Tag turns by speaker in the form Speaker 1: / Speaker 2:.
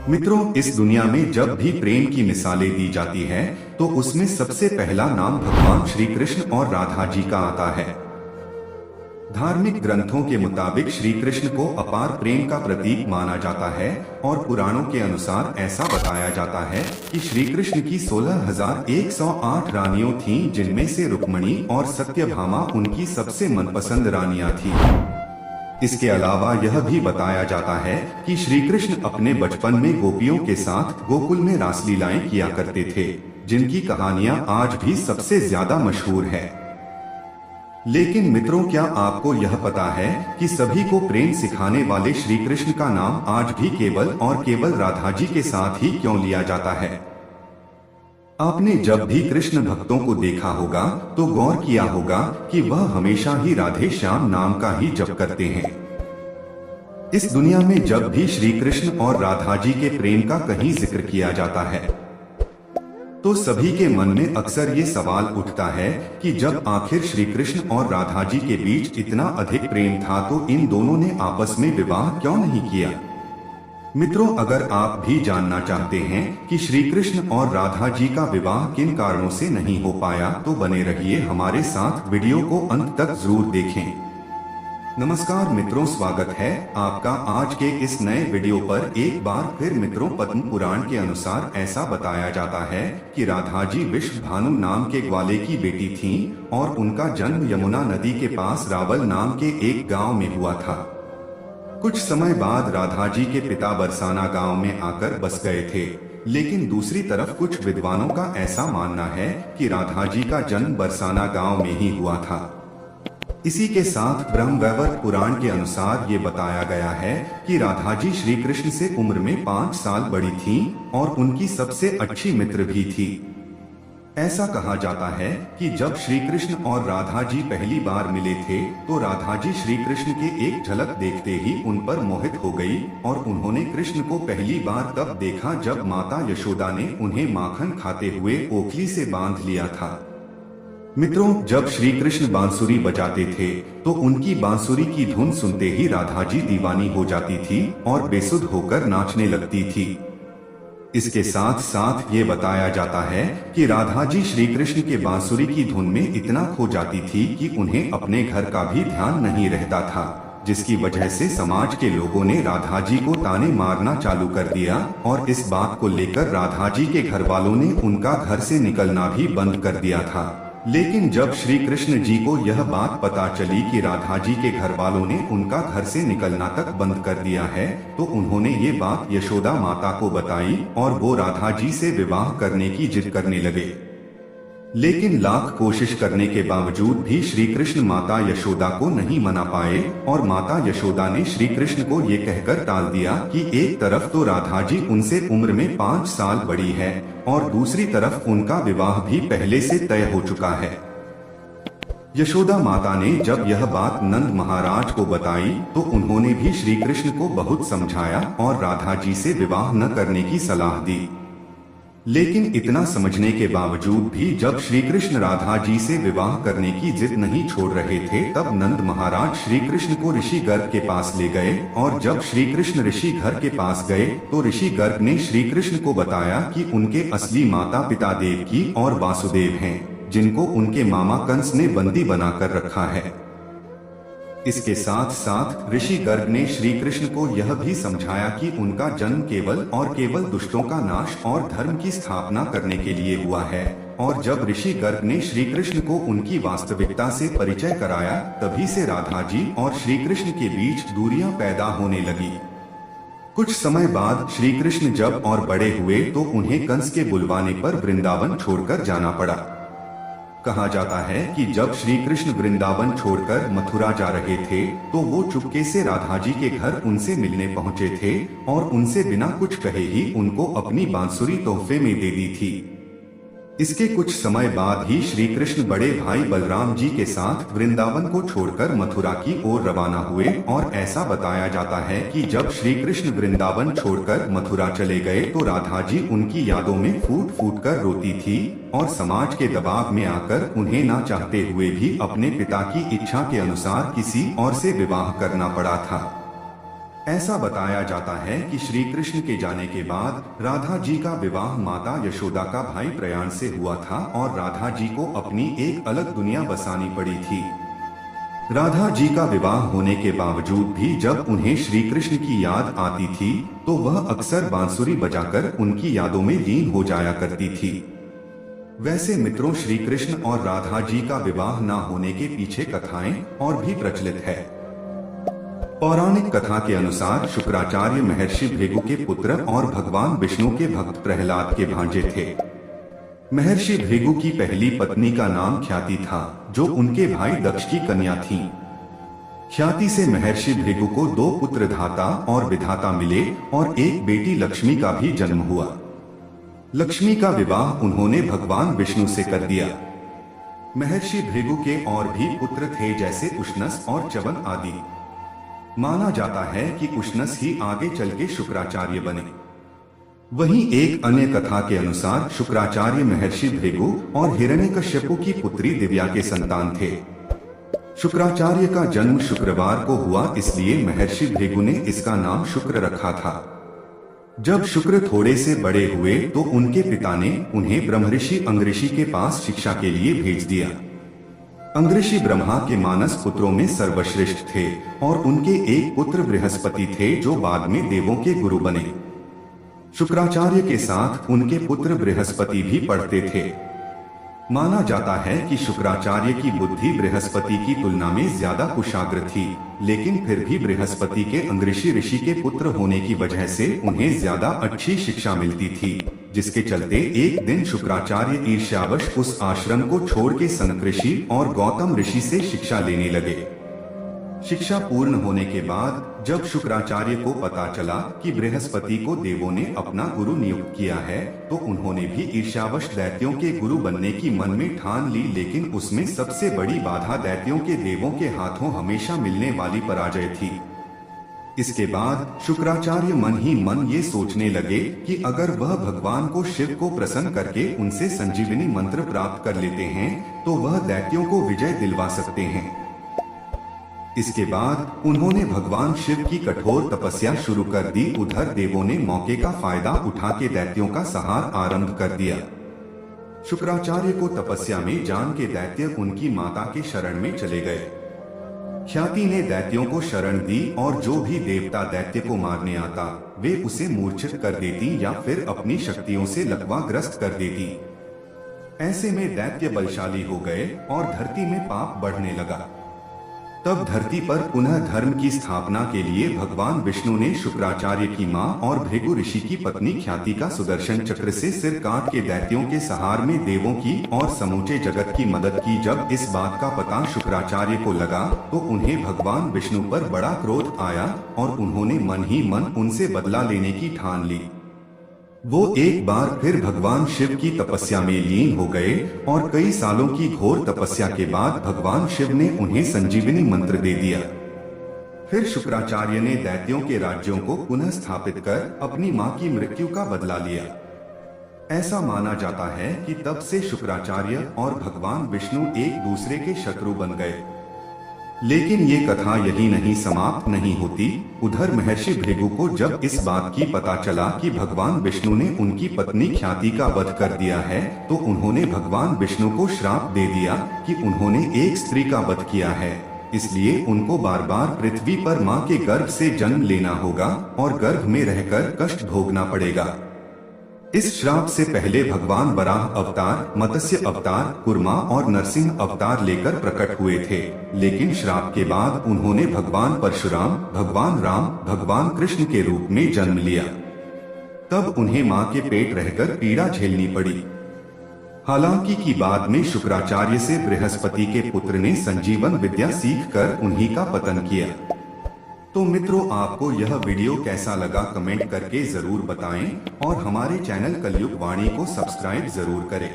Speaker 1: मित्रों, इस दुनिया में जब भी प्रेम की मिसालें दी जाती है तो उसमें सबसे पहला नाम भगवान श्री कृष्ण और राधा जी का आता है। धार्मिक ग्रंथों के मुताबिक श्री कृष्ण को अपार प्रेम का प्रतीक माना जाता है और पुराणों के अनुसार ऐसा बताया जाता है कि श्री कृष्ण की 16,108 रानियों थीं, जिनमें से रुक्मणी और सत्यभामा उनकी सबसे मनपसंद रानियां थीं। इसके अलावा यह भी बताया जाता है कि श्री कृष्ण अपने बचपन में गोपियों के साथ गोकुल में रासलीलाएं किया करते थे, जिनकी कहानियां आज भी सबसे ज्यादा मशहूर है। लेकिन मित्रों, क्या आपको यह पता है कि सभी को प्रेम सिखाने वाले श्री कृष्ण का नाम आज भी केवल और केवल राधा जी के साथ ही क्यों लिया जाता है? आपने जब भी कृष्ण भक्तों को देखा होगा तो गौर किया होगा कि वह हमेशा ही राधे श्याम नाम का ही जप करते हैं। इस दुनिया में जब भी श्री कृष्ण और राधा जी के प्रेम का कहीं जिक्र किया जाता है तो सभी के मन में अक्सर ये सवाल उठता है कि जब आखिर श्री कृष्ण और राधा जी के बीच इतना अधिक प्रेम था तो इन दोनों ने आपस में विवाह क्यों नहीं किया? मित्रों, अगर आप भी जानना चाहते हैं कि श्री कृष्ण और राधा जी का विवाह किन कारणों से नहीं हो पाया तो बने रहिए हमारे साथ, वीडियो को अंत तक जरूर देखें। नमस्कार मित्रों, स्वागत है आपका आज के इस नए वीडियो पर। एक बार फिर मित्रों, पद्म पुराण के अनुसार ऐसा बताया जाता है कि राधा जी विश्वभानु नाम के ग्वाले की बेटी थीं और उनका जन्म यमुना नदी के पास रावल नाम के एक गांव में हुआ था। कुछ समय बाद राधा जी के पिता बरसाना गांव में आकर बस गए थे, लेकिन दूसरी तरफ कुछ विद्वानों का ऐसा मानना है कि राधा जी का जन्म बरसाना गांव में ही हुआ था। इसी के साथ ब्रह्मवैवर्त पुराण के अनुसार ये बताया गया है कि राधा जी श्री कृष्ण से उम्र में 5 साल बड़ी थीं और उनकी सबसे अच्छी मित्र भी थी। ऐसा कहा जाता है कि जब श्री कृष्ण और राधा जी पहली बार मिले थे तो राधा जी श्री कृष्ण के एक झलक देखते ही उन पर मोहित हो गई और उन्होंने कृष्ण को पहली बार तब देखा जब माता यशोदा ने उन्हें माखन खाते हुए ओखली से बांध लिया था। मित्रों, जब श्री कृष्ण बांसुरी बजाते थे तो उनकी बांसुरी की धुन सुनते ही राधा जी दीवानी हो जाती थी और बेसुध होकर नाचने लगती थी। इसके साथ साथ ये बताया जाता है कि राधा जी श्री कृष्ण के बांसुरी की धुन में इतना खो जाती थी कि उन्हें अपने घर का भी ध्यान नहीं रहता था, जिसकी वजह से समाज के लोगों ने राधा जी को ताने मारना चालू कर दिया और इस बात को लेकर राधा जी के घर वालों ने उनका घर से निकलना भी बंद कर दिया था। लेकिन जब श्री कृष्ण जी को यह बात पता चली कि राधा जी के घर वालों ने उनका घर से निकलना तक बंद कर दिया है तो उन्होंने ये बात यशोदा माता को बताई और वो राधा जी से विवाह करने की जिद करने लगे। लेकिन लाख कोशिश करने के बावजूद भी श्री कृष्ण माता यशोदा को नहीं मना पाए और माता यशोदा ने श्री कृष्ण को ये कहकर टाल दिया कि एक तरफ तो राधा जी उनसे उम्र में 5 साल बड़ी है और दूसरी तरफ उनका विवाह भी पहले से तय हो चुका है। यशोदा माता ने जब यह बात नंद महाराज को बताई तो उन्होंने भी श्री कृष्ण को बहुत समझाया और राधा जी से विवाह न करने की सलाह दी। लेकिन इतना समझने के बावजूद भी जब श्री कृष्ण राधा जी से विवाह करने की जिद नहीं छोड़ रहे थे तब नंद महाराज श्री कृष्ण को ऋषि गर्ग के पास ले गए और जब श्री कृष्ण ऋषि घर के पास गए तो ऋषि गर्ग ने श्री कृष्ण को बताया कि उनके असली माता पिता देवकी और वासुदेव हैं, जिनको उनके मामा कंस ने बंदी बनाकर रखा है। इसके साथ साथ ऋषि गर्ग ने श्री कृष्ण को यह भी समझाया कि उनका जन्म केवल और केवल दुष्टों का नाश और धर्म की स्थापना करने के लिए हुआ है। और जब ऋषि गर्ग ने श्री कृष्ण को उनकी वास्तविकता से परिचय कराया तभी से राधा जी और श्री कृष्ण के बीच दूरियां पैदा होने लगी। कुछ समय बाद श्री कृष्ण जब और बड़े हुए तो उन्हें कंस के बुलवाने पर वृंदावन छोड़कर जाना पड़ा। कहा जाता है कि जब श्री कृष्ण वृंदावन छोड़कर मथुरा जा रहे थे तो वो चुपके से राधा जी के घर उनसे मिलने पहुंचे थे और उनसे बिना कुछ कहे ही उनको अपनी बांसुरी तोहफे में दे दी थी। इसके कुछ समय बाद ही श्री कृष्ण बड़े भाई बलराम जी के साथ वृंदावन को छोड़कर मथुरा की ओर रवाना हुए और ऐसा बताया जाता है कि जब श्री कृष्ण वृंदावन छोड़कर मथुरा चले गए तो राधा जी उनकी यादों में फूट फूट कर रोती थी और समाज के दबाव में आकर उन्हें ना चाहते हुए भी अपने पिता की इच्छा के अनुसार किसी और से विवाह करना पड़ा था। ऐसा बताया जाता है कि श्री कृष्ण के जाने के बाद राधा जी का विवाह माता यशोदा का भाई प्रयाण से हुआ था और राधा जी को अपनी एक अलग दुनिया बसानी पड़ी थी। राधा जी का विवाह होने के बावजूद भी जब उन्हें श्री कृष्ण की याद आती थी तो वह अक्सर बांसुरी बजाकर उनकी यादों में लीन हो जाया करती थी। वैसे मित्रों, श्री कृष्ण और राधा जी का विवाह न होने के पीछे कथाएं और भी प्रचलित है। पौराणिक कथा के अनुसार शुक्राचार्य महर्षि भृगु के पुत्र और भगवान विष्णु के भक्त प्रहलाद के भांजे थे। महर्षि भृगु की पहली पत्नी का नाम ख्याति था, जो उनके भाई दक्ष की कन्या थी। ख्याति से महर्षि भृगु को 2 पुत्र धाता और विधाता मिले और एक बेटी लक्ष्मी का भी जन्म हुआ। लक्ष्मी का विवाह उन्होंने भगवान विष्णु से कर दिया। महर्षि भृगु के और भी पुत्र थे, जैसे उष्णस और च्यवन आदि। माना जाता है कि उष्णस ही आगे चल के शुक्राचार्य बने। वहीं एक अन्य कथा के अनुसार शुक्राचार्य महर्षि भृगु और हिरण्यकश्यपु की पुत्री दिव्या के संतान थे। शुक्राचार्य का जन्म शुक्रवार को हुआ, इसलिए महर्षि भृगु ने इसका नाम शुक्र रखा था। जब शुक्र थोड़े से बड़े हुए तो उनके पिता ने उन्हें ब्रह्मऋषि अंगऋषि के पास शिक्षा के लिए भेज दिया। अंगऋषि ब्रह्मा के मानस पुत्रों में सर्वश्रेष्ठ थे और उनके एक पुत्र बृहस्पति थे, जो बाद में देवों के गुरु बने। शुक्राचार्य के साथ उनके पुत्र बृहस्पति भी पढ़ते थे। माना जाता है कि शुक्राचार्य की बुद्धि बृहस्पति की तुलना में ज्यादा कुशाग्र थी, लेकिन फिर भी बृहस्पति के अंगऋषि ऋषि के पुत्र होने की वजह से उन्हें ज्यादा अच्छी शिक्षा मिलती थी, जिसके चलते एक दिन शुक्राचार्य ईर्ष्यावश उस आश्रम को छोड़ के सनक ऋषि और गौतम ऋषि से शिक्षा लेने लगे। शिक्षा पूर्ण होने के बाद जब शुक्राचार्य को पता चला कि बृहस्पति को देवों ने अपना गुरु नियुक्त किया है, तो उन्होंने भी ईर्ष्यावश दैत्यों के गुरु बनने की मन में ठान ली। लेकिन उसमें सबसे बड़ी बाधा दैत्यों के देवों के हाथों हमेशा मिलने वाली पराजय थी। इसके बाद शुक्राचार्य मन ही मन ये सोचने लगे कि अगर वह भगवान को शिव को प्रसन्न करके उनसे संजीवनी मंत्र प्राप्त कर लेते हैं तो वह दैत्यों को विजय दिलवा सकते हैं। इसके बाद उन्होंने भगवान शिव की कठोर तपस्या शुरू कर दी। उधर देवों ने मौके का फायदा उठा के दैत्यों का संहार आरंभ कर दिया। शुक्राचार्य को तपस्या में जान के दैत्य उनकी माता के शरण में चले गए। ख्याति ने दैत्यों को शरण दी और जो भी देवता दैत्य को मारने आता वे उसे मूर्छित कर देती या फिर अपनी शक्तियों से लकवाग्रस्त कर देती। ऐसे में दैत्य बलशाली हो गए और धरती में पाप बढ़ने लगा। तब धरती पर पुनः धर्म की स्थापना के लिए भगवान विष्णु ने शुक्राचार्य की मां और भृगु ऋषि की पत्नी ख्याति का सुदर्शन चक्र से सिर काट के दैत्यों के संहार में देवों की और समूचे जगत की मदद की। जब इस बात का पता शुक्राचार्य को लगा तो उन्हें भगवान विष्णु पर बड़ा क्रोध आया और उन्होंने मन ही मन उनसे बदला लेने की ठान ली। वो एक बार फिर भगवान शिव की तपस्या में लीन हो गए और कई सालों की घोर तपस्या के बाद भगवान शिव ने उन्हें संजीवनी मंत्र दे दिया। फिर शुक्राचार्य ने दैत्यों के राज्यों को पुनः स्थापित कर अपनी मां की मृत्यु का बदला लिया। ऐसा माना जाता है कि तब से शुक्राचार्य और भगवान विष्णु एक दूसरे के शत्रु बन गए। लेकिन ये कथा यही नहीं समाप्त नहीं होती। उधर महर्षि भृगु को जब इस बात की पता चला कि भगवान विष्णु ने उनकी पत्नी ख्याति का वध कर दिया है, तो उन्होंने भगवान विष्णु को श्राप दे दिया कि उन्होंने एक स्त्री का वध किया है, इसलिए उनको बार बार पृथ्वी पर मां के गर्भ से जन्म लेना होगा और गर्भ में रहकर कष्ट भोगना पड़ेगा। इस श्राप से पहले भगवान वराह अवतार, मत्स्य अवतार, कुर्मा और नरसिंह अवतार लेकर प्रकट हुए थे। लेकिन श्राप के बाद उन्होंने भगवान परशुराम, भगवान राम, भगवान कृष्ण के रूप में जन्म लिया। तब उन्हें मां के पेट रहकर पीड़ा झेलनी पड़ी। हालांकि कि बाद में शुक्राचार्य से बृहस्पति के पुत्र ने संजीवन विद्या सीखकर उन्हीं का पतन किया। तो मित्रों, आपको यह वीडियो कैसा लगा कमेंट करके जरूर बताएं और हमारे चैनल कलयुग वाणी को सब्सक्राइब जरूर करें।